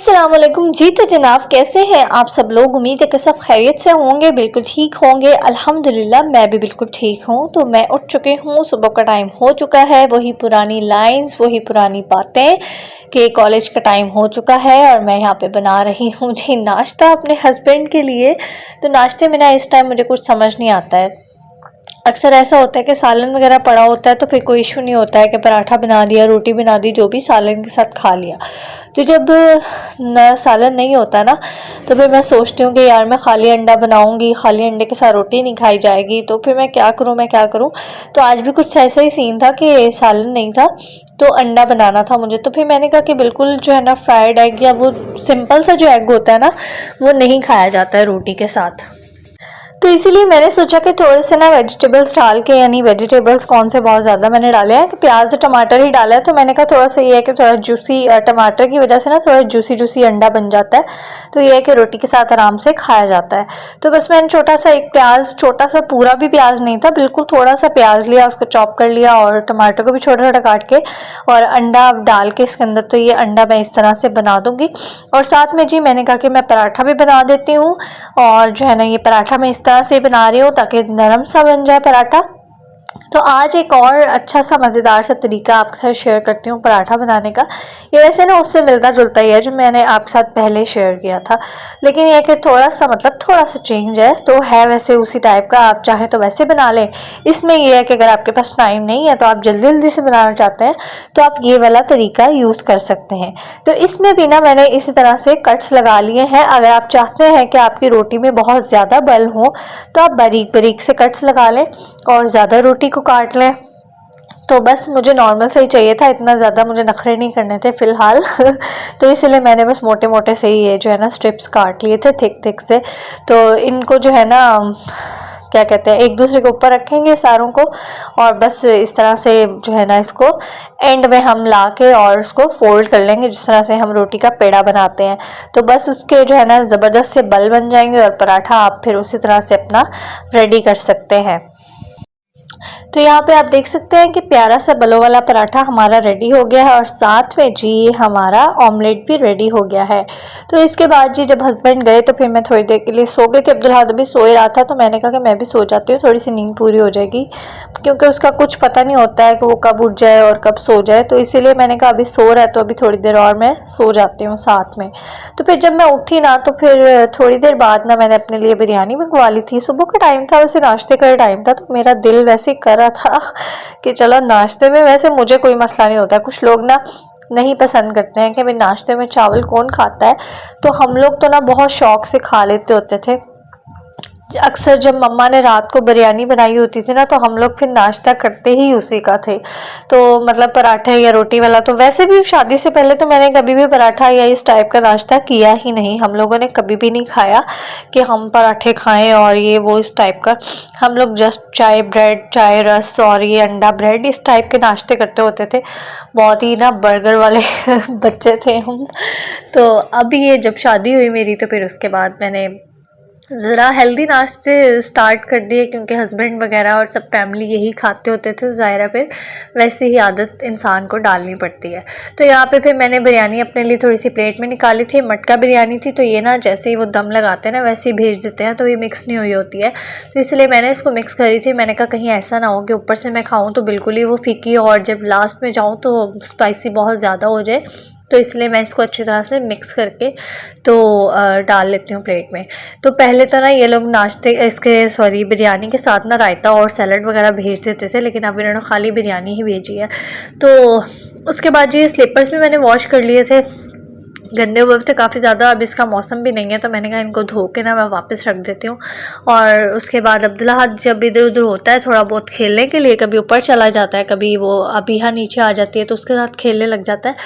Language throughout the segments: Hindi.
अस्सलाम वालेकुम जी। तो जनाब कैसे हैं आप सब लोग। उम्मीद है कि सब खैरियत से होंगे, बिल्कुल ठीक होंगे। अल्हम्दुलिल्लाह मैं भी बिल्कुल ठीक हूँ। तो मैं उठ चुकी हूँ, सुबह का टाइम हो चुका है। वही पुरानी लाइंस, वही पुरानी बातें कि कॉलेज का टाइम हो चुका है और मैं यहाँ पे बना रही हूँ जी नाश्ता अपने हस्बैंड के लिए। तो नाश्ते में ना इस टाइम मुझे कुछ समझ नहीं आता है। अक्सर ऐसा होता है कि सालन वगैरह पड़ा होता है तो फिर कोई इशू नहीं होता है कि पराठा बना दिया, रोटी बना दी, जो भी सालन के साथ खा लिया। तो जब न सालन नहीं होता ना, तो फिर मैं सोचती हूँ कि यार मैं खाली अंडा बनाऊँगी, खाली अंडे के साथ रोटी नहीं खाई जाएगी, तो फिर मैं क्या करूँ। तो आज भी कुछ ऐसा ही सीन था कि सालन नहीं था, तो अंडा बनाना था मुझे। तो फिर मैंने कहा कि बिल्कुल जो है ना फ्राइड एग या वो सिंपल सा जो एग होता है ना, वो नहीं खाया जाता है रोटी के साथ। तो इसीलिए मैंने सोचा कि थोड़े से ना वेजिटेबल्स डाल के, यानी वेजिटेबल्स कौन से बहुत ज़्यादा मैंने डाले हैं कि प्याज टमाटर ही डाला है। तो मैंने कहा थोड़ा सा ये है कि थोड़ा जूसी टमाटर की वजह से ना थोड़ा जूसी जूसी अंडा बन जाता है। तो ये है कि रोटी के साथ आराम से खाया जाता है। तो बस मैंने छोटा सा एक प्याज, छोटा सा पूरा भी प्याज नहीं था, बिल्कुल थोड़ा सा प्याज लिया, उसको चॉप कर लिया और टमाटर को भी छोटा छोटा काट के और अंडा डाल के इसके अंदर। तो ये अंडा मैं इस तरह से बना दूँगी। और साथ में जी मैंने कहा कि मैं पराठा भी बना देती हूँ। और जो है ना ये पराठा मैं इस तरह से बना रही हूँ ताकि नरम सा बन जाए पराठा। तो आज एक और अच्छा सा मज़ेदार सा तरीका आपके साथ शेयर करती हूँ पराठा बनाने का। ये वैसे ना उससे मिलता जुलता ही है जो मैंने आपके साथ पहले शेयर किया था, लेकिन ये कि थोड़ा सा मतलब थोड़ा सा चेंज है। तो है वैसे उसी टाइप का, आप चाहें तो वैसे बना लें। इसमें यह है कि अगर आपके पास टाइम नहीं है तो आप जल्दी जल्दी से बनाना चाहते हैं तो आप ये वाला तरीका यूज़ कर सकते हैं। तो इसमें भी ना मैंने इसी तरह से कट्स लगा लिए हैं। अगर आप चाहते हैं कि आपकी रोटी में बहुत ज़्यादा बल हो तो आप बारीक बारीक से कट्स लगा लें और ज़्यादा रोटी को काट लें। तो बस मुझे नॉर्मल से ही चाहिए था, इतना ज़्यादा मुझे नखरे नहीं करने थे फ़िलहाल तो इसलिए मैंने बस मोटे मोटे से ही ये जो है ना स्ट्रिप्स काट लिए थे थिक थिक से। तो इनको जो है ना क्या कहते हैं, एक दूसरे के ऊपर रखेंगे सारों को और बस इस तरह से जो है ना इसको एंड में हम ला के और उसको फोल्ड कर लेंगे, जिस तरह से हम रोटी का पेड़ा बनाते हैं। तो बस उसके जो है ना ज़बरदस्त से बल बन जाएंगे और पराठा आप फिर उसी तरह से अपना रेडी कर सकते हैं। तो यहाँ पे आप देख सकते हैं कि प्यारा सा बलों वाला पराठा हमारा रेडी हो गया है और साथ में जी हमारा ऑमलेट भी रेडी हो गया है। तो इसके बाद जी जब हस्बैंड गए तो फिर मैं थोड़ी देर के लिए सो गई थी। अब्दुल हाद भी सोए रहा था तो मैंने कहा कि मैं भी सो जाती हूँ, थोड़ी सी नींद पूरी हो जाएगी, क्योंकि उसका कुछ पता नहीं होता है कि वो कब उठ जाए और कब सो जाए। तो इसीलिए मैंने कहा अभी सो रहा है तो अभी थोड़ी देर और मैं सो जाती हूँ साथ में। तो फिर जब मैं उठी ना तो फिर थोड़ी देर बाद ना मैंने अपने लिए बिरयानी मंगवा ली थी। सुबह का टाइम था, वैसे नाश्ते का टाइम था, तो मेरा दिल वैसे कर रहा था कि चलो नाश्ते में, वैसे मुझे कोई मसला नहीं होता है, कुछ लोग ना नहीं पसंद करते हैं कि भाई नाश्ते में चावल कौन खाता है, तो हम लोग तो ना बहुत शौक से खा लेते होते थे। अक्सर जब मम्मा ने रात को बिरयानी बनाई होती थी ना तो हम लोग फिर नाश्ता करते ही उसी का थे। तो मतलब पराठा या रोटी वाला, तो वैसे भी शादी से पहले तो मैंने कभी भी पराठा या इस टाइप का नाश्ता किया ही नहीं। हम लोगों ने कभी भी नहीं खाया कि हम पराठे खाएं और ये वो इस टाइप का। हम लोग जस्ट चाय ब्रेड, चाय रस और ये अंडा ब्रेड इस टाइप के नाश्ते करते होते थे। बहुत ही ना बर्गर वाले बच्चे थे हम। तो अभी ये जब शादी हुई मेरी तो फिर उसके बाद मैंने ज़रा हेल्दी नाश्ते स्टार्ट कर दिए, क्योंकि हस्बैंड वगैरह और सब फैमिली यही खाते होते थे, तो ज़ाहिर है फिर वैसे ही आदत इंसान को डालनी पड़ती है। तो यहाँ पे फिर मैंने बिरयानी अपने लिए थोड़ी सी प्लेट में निकाली थी। मटका बिरयानी थी, तो ये ना जैसे ही वो दम लगाते हैं ना वैसे ही भेज देते हैं, तो ये मिक्स नहीं हुई होती है, तो इसलिए मैंने इसको मिक्स करी थी। मैंने कहा कहीं ऐसा ना हो कि ऊपर से मैं खाऊँ तो बिल्कुल ही वो फीकी और जब लास्ट में जाऊँ तो स्पाइसी बहुत ज़्यादा हो जाए, तो इसलिए मैं इसको अच्छी तरह से मिक्स करके तो डाल लेती हूँ प्लेट में। तो पहले तो ना ये लोग नाश्ते इसके सॉरी बिरयानी के साथ ना रायता और सैलड वगैरह भेज देते थे, लेकिन अब इन्होंने खाली बिरयानी ही भेजी है। तो उसके बाद जी स्लीपर्स भी मैंने वॉश कर लिए थे, गंदे हुए थे काफ़ी ज़्यादा। अब इसका मौसम भी नहीं है तो मैंने कहा इनको धो के ना मैं वापस रख देती हूँ। और उसके बाद अब्दुल्ला जब इधर उधर होता है थोड़ा बहुत खेलने के लिए, कभी ऊपर चला जाता है, कभी वो अबीहा नीचे आ जाती है तो उसके साथ खेलने लग जाता है।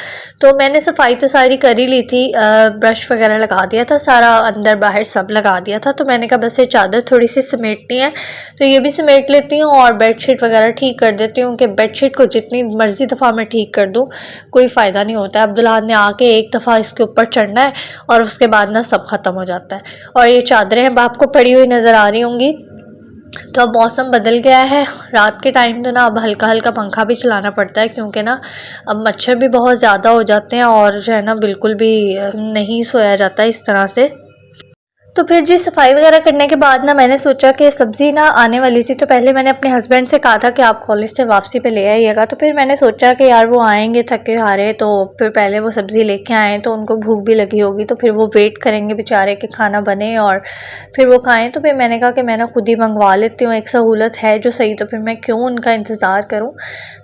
तो मैंने सफाई तो सारी कर ही ली थी, ब्रश वगैरह लगा दिया था, सारा अंदर बाहर सब लगा दिया था। तो मैंने कहा बस ये चादर थोड़ी सी समेटनी है तो ये भी समेट लेती हूँ और बेडशीट वगैरह ठीक कर देती हूँ कि बेडशीट को जितनी मर्ज़ी दफ़ा मैं ठीक कर दूँ कोई फ़ायदा नहीं होता है। अब्दुल्ला ने आके एक दफ़ा इसके ऊपर चढ़ना है और उसके बाद ना सब ख़त्म हो जाता है। और ये चादरें हैं आपको पड़ी हुई नज़र आ रही होंगी, तो अब मौसम बदल गया है, रात के टाइम तो ना अब हल्का हल्का पंखा भी चलाना पड़ता है, क्योंकि ना अब मच्छर भी बहुत ज़्यादा हो जाते हैं और जो है ना बिल्कुल भी नहीं सोया जाता इस तरह से। तो फिर जी सफाई वगैरह करने के बाद ना मैंने सोचा कि सब्ज़ी ना आने वाली थी, तो पहले मैंने अपने हस्बैंड से कहा था कि आप कॉलेज से वापसी पे ले आइएगा। तो फिर मैंने सोचा कि यार वो आएंगे थके हारे, तो फिर पहले वो सब्ज़ी लेके आएँ, तो उनको भूख भी लगी होगी, तो फिर वो वेट करेंगे बेचारे कि खाना बने और फिर वो खाएँ। तो फिर मैंने कहा कि मैं ना खुद ही मंगवा लेती हूँ, एक सहूलत है जो सही, तो फिर मैं क्यों उनका इंतज़ार करूँ।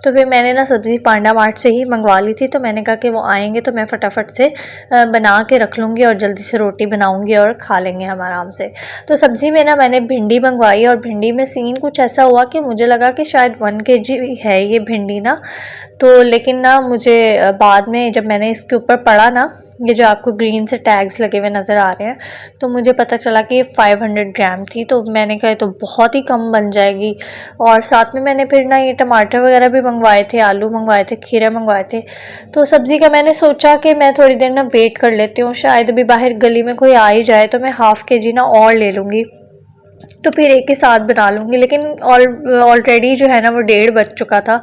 तो फिर मैंने ना सब्ज़ी पांडा मार्ट से ही मंगवा ली थी। तो मैंने कहा कि वो आएँगे तो मैं फटाफट से बना के रख लूँगी और जल्दी से रोटी बनाऊँगी और खा लेंगे हम आराम से। तो सब्ज़ी में ना मैंने भिंडी मंगवाई और भिंडी में सीन कुछ ऐसा हुआ कि मुझे लगा कि शायद 1 केजी है ये भिंडी ना, तो लेकिन ना मुझे बाद में जब मैंने इसके ऊपर पढ़ा ना, ये जो आपको ग्रीन से टैग्स लगे हुए नज़र आ रहे हैं, तो मुझे पता चला कि ये 500 ग्राम थी। तो मैंने कहा तो बहुत ही कम बन जाएगी। और साथ में मैंने फिर ना ये टमाटर वगैरह भी मंगवाए थे, आलू मंगवाए थे, खीरे मंगवाए थे। तो सब्ज़ी का मैंने सोचा कि मैं थोड़ी देर ना वेट कर लेती हूँ, शायद अभी बाहर गली में कोई आ ही जाए तो मैं हाफ़ केजी ना और ले लूँगी, तो फिर एक ही साथ बना लूँगी। लेकिन ऑलरेडी जो है ना वो 1:30 बज चुका था।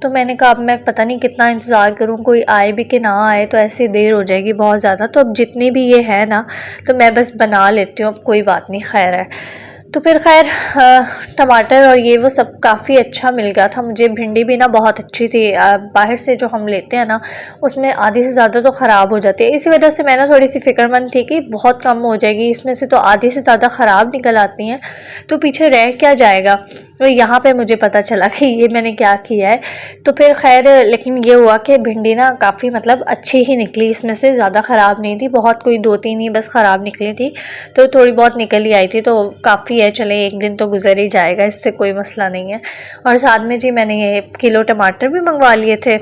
तो मैंने कहा अब मैं पता नहीं कितना इंतज़ार करूँ, कोई आए भी कि ना आए, तो ऐसी देर हो जाएगी बहुत ज़्यादा। तो अब जितनी भी ये है ना, तो मैं बस बना लेती हूँ, अब कोई बात नहीं, खैर है। तो फिर खैर टमाटर और ये वो सब काफ़ी अच्छा मिल गया था मुझे। भिंडी भी ना बहुत अच्छी थी। बाहर से जो हम लेते हैं ना उसमें आधी से ज़्यादा तो ख़राब हो जाती है, इसी वजह से मैं ना थोड़ी सी फ़िक्रमंद थी कि बहुत कम हो जाएगी, इसमें से तो आधी से ज़्यादा ख़राब निकल आती हैं, तो पीछे रह क्या जाएगा। तो यहाँ पे मुझे पता चला कि ये मैंने क्या किया है। तो फिर खैर लेकिन ये हुआ कि भिंडी ना काफ़ी मतलब अच्छी ही निकली, इसमें से ज़्यादा ख़राब नहीं थी, बहुत कोई 2-3 ही बस ख़राब निकली थी, तो थोड़ी बहुत निकल ही आई थी, तो काफ़ी है, चले एक दिन तो गुजर ही जाएगा, इससे कोई मसला नहीं है। और साथ में जी मैंने ये किलो टमाटर भी मंगवा लिए थे,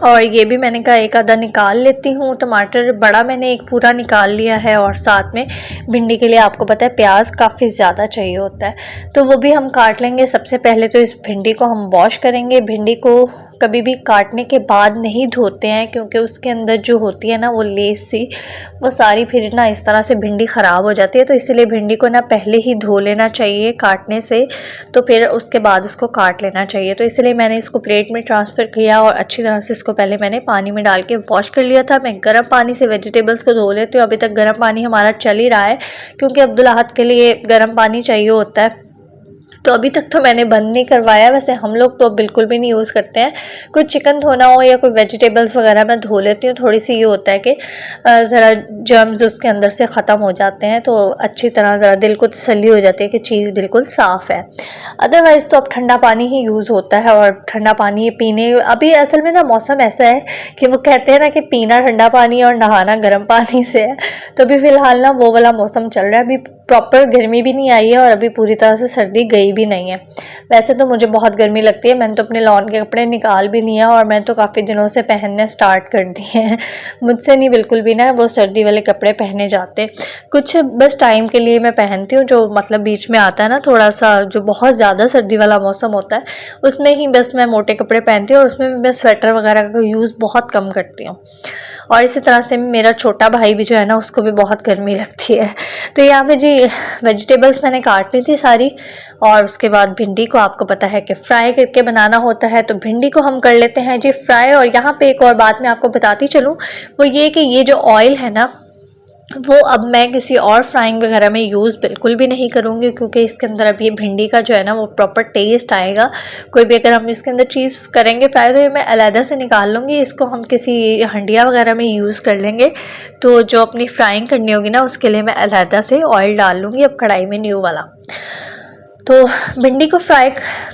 और ये भी मैंने कहा एक आधा निकाल लेती हूँ। टमाटर बड़ा मैंने एक पूरा निकाल लिया है, और साथ में भिंडी के लिए आपको पता है प्याज काफ़ी ज़्यादा चाहिए होता है, तो वो भी हम काट लेंगे। सबसे पहले तो इस भिंडी को हम वॉश करेंगे। भिंडी को कभी भी काटने के बाद नहीं धोते हैं, क्योंकि उसके अंदर जो होती है ना वो लेस सी, वो सारी फिर ना इस तरह से भिंडी ख़राब हो जाती है। तो इसलिए भिंडी को ना पहले ही धो लेना चाहिए काटने से, तो फिर उसके बाद उसको काट लेना चाहिए। तो इसलिए मैंने इसको प्लेट में ट्रांसफ़र किया और अच्छी तरह से इसको पहले मैंने पानी में डाल के वॉश कर लिया था। मैं गर्म पानी से वेजिटेबल्स को धो लेती हूँ, अभी तक गर्म पानी हमारा चल ही रहा है, क्योंकि अब्दुल अहद के लिए गर्म पानी चाहिए होता है। तो अभी तक तो मैंने बंद नहीं करवाया, वैसे हम लोग तो बिल्कुल भी नहीं यूज़ करते हैं। कोई चिकन धोना हो या कोई वेजिटेबल्स वगैरह मैं धो लेती हूँ, थोड़ी सी ये होता है कि ज़रा जर्म्स उसके अंदर से ख़त्म हो जाते हैं, तो अच्छी तरह ज़रा दिल को तसल्ली हो जाती है कि चीज़ बिल्कुल साफ़ है। अदरवाइज़ तो अब ठंडा पानी ही यूज़ होता है, और ठंडा पानी पीने अभी असल में ना मौसम ऐसा है कि वो कहते हैं ना कि पीना ठंडा पानी और नहाना गर्म पानी से है, तो अभी फ़िलहाल ना वो वाला मौसम चल रहा है। अभी प्रॉपर गर्मी भी नहीं आई है और अभी पूरी तरह से सर्दी गई भी नहीं है। वैसे तो मुझे बहुत गर्मी लगती है, मैंने तो अपने लॉन के कपड़े निकाल भी लिए हैं, और मैं तो काफ़ी दिनों से पहनने स्टार्ट कर दिए हैं। मुझसे नहीं बिल्कुल भी ना वो सर्दी वाले कपड़े पहने जाते, कुछ बस टाइम के लिए मैं पहनती हूँ, जो मतलब बीच में आता है ना थोड़ा सा जो बहुत ज़्यादा सर्दी वाला मौसम होता है, उसमें ही बस मैं मोटे कपड़े पहनती हूँ, और उसमें भी मैं स्वेटर वगैरह का यूज़ बहुत कम करती हूँ। और इसी तरह से मेरा छोटा भाई भी जो है ना उसको भी बहुत गर्मी लगती है। तो यहाँ पे जी वेजिटेबल्स मैंने काट ली थी सारी, और उसके बाद भिंडी को आपको पता है कि फ्राई करके बनाना होता है, तो भिंडी को हम कर लेते हैं जी फ्राई। और यहाँ पे एक और बात मैं आपको बताती चलूँ, वो ये कि ये जो ऑयल है ना वो अब मैं किसी और फ्राइंग वगैरह में यूज़ बिल्कुल भी नहीं करूँगी, क्योंकि इसके अंदर अब ये भिंडी का जो है ना वो प्रॉपर टेस्ट आएगा। कोई भी अगर हम इसके अंदर चीज़ करेंगे फ्राई, तो ये मैं अलहदा से निकाल लूँगी, इसको हम किसी हंडिया वगैरह में यूज़ कर लेंगे। तो जो अपनी फ्राइंग करनी होगी ना उसके लिए मैं अलहदा से ऑयल डाल लूँगी अब कढ़ाई में, न्यू वाला। तो भिंडी को फ्राई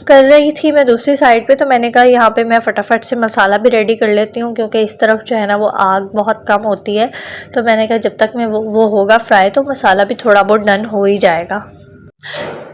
कर रही थी मैं दूसरी साइड पे, तो मैंने कहा यहाँ पे मैं फटाफट से मसाला भी रेडी कर लेती हूँ, क्योंकि इस तरफ जो है ना वो आग बहुत कम होती है। तो मैंने कहा जब तक मैं वो होगा फ्राई, तो मसाला भी थोड़ा बहुत डन हो ही जाएगा।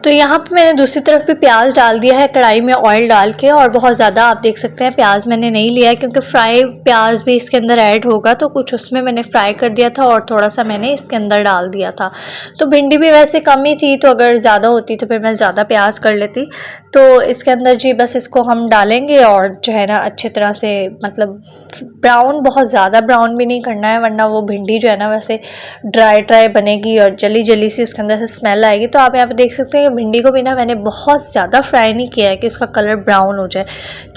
तो यहाँ पे मैंने दूसरी तरफ भी प्याज डाल दिया है कढ़ाई में ऑयल डाल के, और बहुत ज़्यादा आप देख सकते हैं प्याज मैंने नहीं लिया है, क्योंकि फ्राई प्याज भी इसके अंदर ऐड होगा, तो कुछ उसमें मैंने फ्राई कर दिया था और थोड़ा सा मैंने इसके अंदर डाल दिया था। तो भिंडी भी वैसे कम ही थी, तो अगर ज़्यादा होती तो फिर मैं ज़्यादा प्याज कर लेती। तो इसके अंदर जी बस इसको हम डालेंगे और जो है ना अच्छी तरह से मतलब ब्राउन बहुत ज़्यादा ब्राउन भी नहीं करना है, वरना वो भिंडी जो है ना वैसे ड्राई ड्राई बनेगी और जली जली सी उसके अंदर से स्मेल आएगी। तो आप यहाँ पे देख सकते हैं कि भिंडी को भी ना मैंने बहुत ज़्यादा फ्राई नहीं किया है कि उसका कलर ब्राउन हो जाए,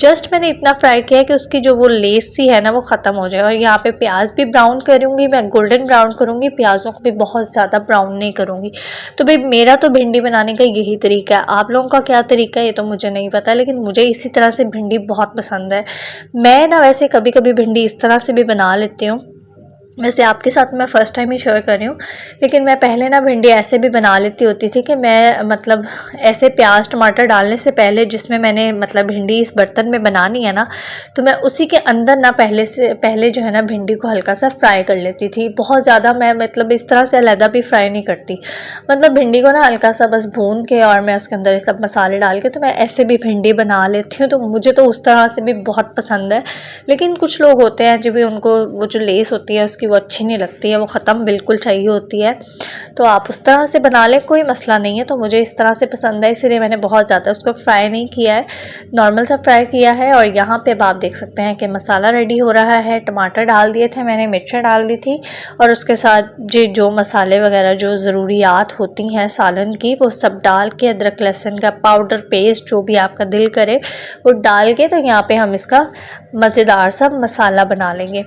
जस्ट मैंने इतना फ्राई किया है कि उसकी जो वो लेस सी है ना वो ख़त्म हो जाए। और यहाँ पे प्याज भी ब्राउन करूँगी मैं, गोल्डन ब्राउन करूँगी, प्याज़ों को भी बहुत ज़्यादा ब्राउन नहीं करूँगी। तो भाई मेरा तो भिंडी बनाने का यही तरीका है, आप लोगों का क्या तरीका है ये तो मुझे नहीं पता, लेकिन मुझे इसी तरह से भिंडी बहुत पसंद है। मैं ना वैसे कभी कभी भिंडी इस तरह से भी बना लेती हूँ, वैसे आपके साथ मैं फ़र्स्ट टाइम ही शेयर कर रही हूँ, लेकिन मैं पहले ना भिंडी ऐसे भी बना लेती होती थी कि मैं मतलब ऐसे प्याज टमाटर डालने से पहले जिसमें मैंने मतलब भिंडी इस बर्तन में बनानी है ना, तो मैं उसी के अंदर ना पहले जो है ना भिंडी को हल्का सा फ्राई कर लेती थी। बहुत ज़्यादा मैं मतलब इस तरह से अलहदा भी फ्राई नहीं करती, मतलब भिंडी को ना हल्का सा बस भून के और मैं उसके अंदर सब मसाले डाल के तो मैं ऐसे भी भिंडी बना लेती हूँ। तो मुझे तो उस तरह से भी बहुत पसंद है, लेकिन कुछ लोग होते हैं जब भी उनको वो जो लेस होती है उसकी वो अच्छी नहीं लगती है, वो ख़त्म बिल्कुल चाहिए होती है, तो आप उस तरह से बना लें, कोई मसला नहीं है। तो मुझे इस तरह से पसंद है, इसलिए मैंने बहुत ज़्यादा उसको फ्राई नहीं किया है, नॉर्मल सा फ्राई किया है। और यहाँ पे आप देख सकते हैं कि मसाला रेडी हो रहा है, टमाटर डाल दिए थे मैंने, मिर्चें डाल दी थी, और उसके साथ जो मसाले वगैरह जो ज़रूरियात होती हैं सालन की वो सब डाल के, अदरक लहसुन का पाउडर पेस्ट जो भी आपका दिल करे वो डाल के, तो यहाँ पे हम इसका मज़ेदार सा मसाला बना लेंगे।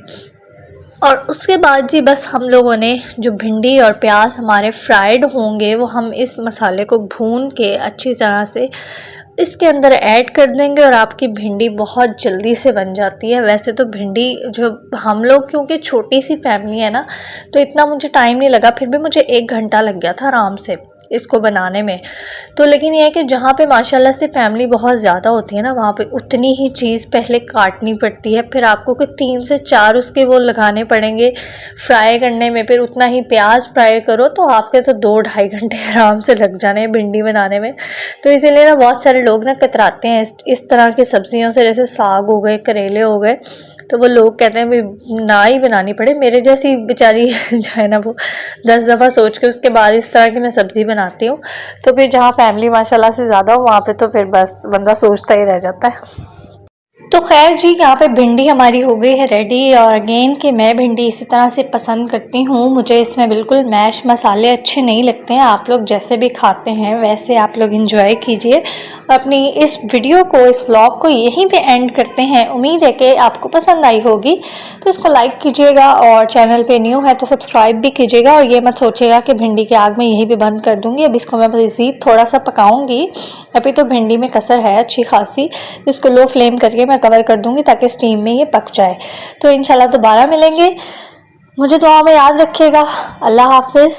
और उसके बाद जी बस हम लोगों ने जो भिंडी और प्याज हमारे फ्राइड होंगे वो हम इस मसाले को भून के अच्छी तरह से इसके अंदर ऐड कर देंगे, और आपकी भिंडी बहुत जल्दी से बन जाती है। वैसे तो भिंडी जो हम लोग क्योंकि छोटी सी फैमिली है ना, तो इतना मुझे टाइम नहीं लगा, फिर भी मुझे 1 घंटा लग गया था आराम से इसको बनाने में। तो लेकिन यह है कि जहाँ पे माशाल्लाह से फैमिली बहुत ज़्यादा होती है ना, वहाँ पे उतनी ही चीज़ पहले काटनी पड़ती है, फिर आपको कोई 3 से 4 उसके वो लगाने पड़ेंगे फ्राई करने में, फिर उतना ही प्याज फ्राई करो, तो आपके तो 2-2.5 घंटे आराम से लग जाने हैं भिंडी बनाने में। तो इसीलिए ना बहुत सारे लोग ना कतराते हैं इस तरह की सब्जियों से, जैसे साग हो गए, करेले हो गए, तो वो लोग कहते हैं भाई ना ही बनानी पड़े। मेरे जैसी बेचारी जो है ना वो 10 दफ़ा सोच के उसके बाद इस तरह की मैं सब्ज़ी बनाती हूँ। तो फिर जहाँ फैमिली माशाल्लाह से ज़्यादा हो वहाँ पे तो फिर बस बंदा सोचता ही रह जाता है। तो खैर जी यहाँ पे भिंडी हमारी हो गई है रेडी, और अगेन कि मैं भिंडी इसी तरह से पसंद करती हूँ, मुझे इसमें बिल्कुल मैश मसाले अच्छे नहीं लगते हैं। आप लोग जैसे भी खाते हैं वैसे आप लोग एंजॉय कीजिए। अपनी इस वीडियो को, इस व्लॉग को यहीं पे एंड करते हैं। उम्मीद है कि आपको पसंद आई होगी, तो इसको लाइक कीजिएगा, और चैनल पे न्यू है तो सब्सक्राइब भी कीजिएगा। और ये मत सोचिएगा कि भिंडी की आग में यहीं पे बंद कर दूँगी, अब इसको मैं मज़ीद थोड़ा सा पकाऊँगी। अभी तो भिंडी में कसर है अच्छी खासी, इसको लो फ्लेम करके मैं कवर कर दूंगी ताकि स्टीम में ये पक जाए। तो इंशाल्लाह दोबारा मिलेंगे, मुझे दुआ में याद रखिएगा। अल्लाह हाफिज़।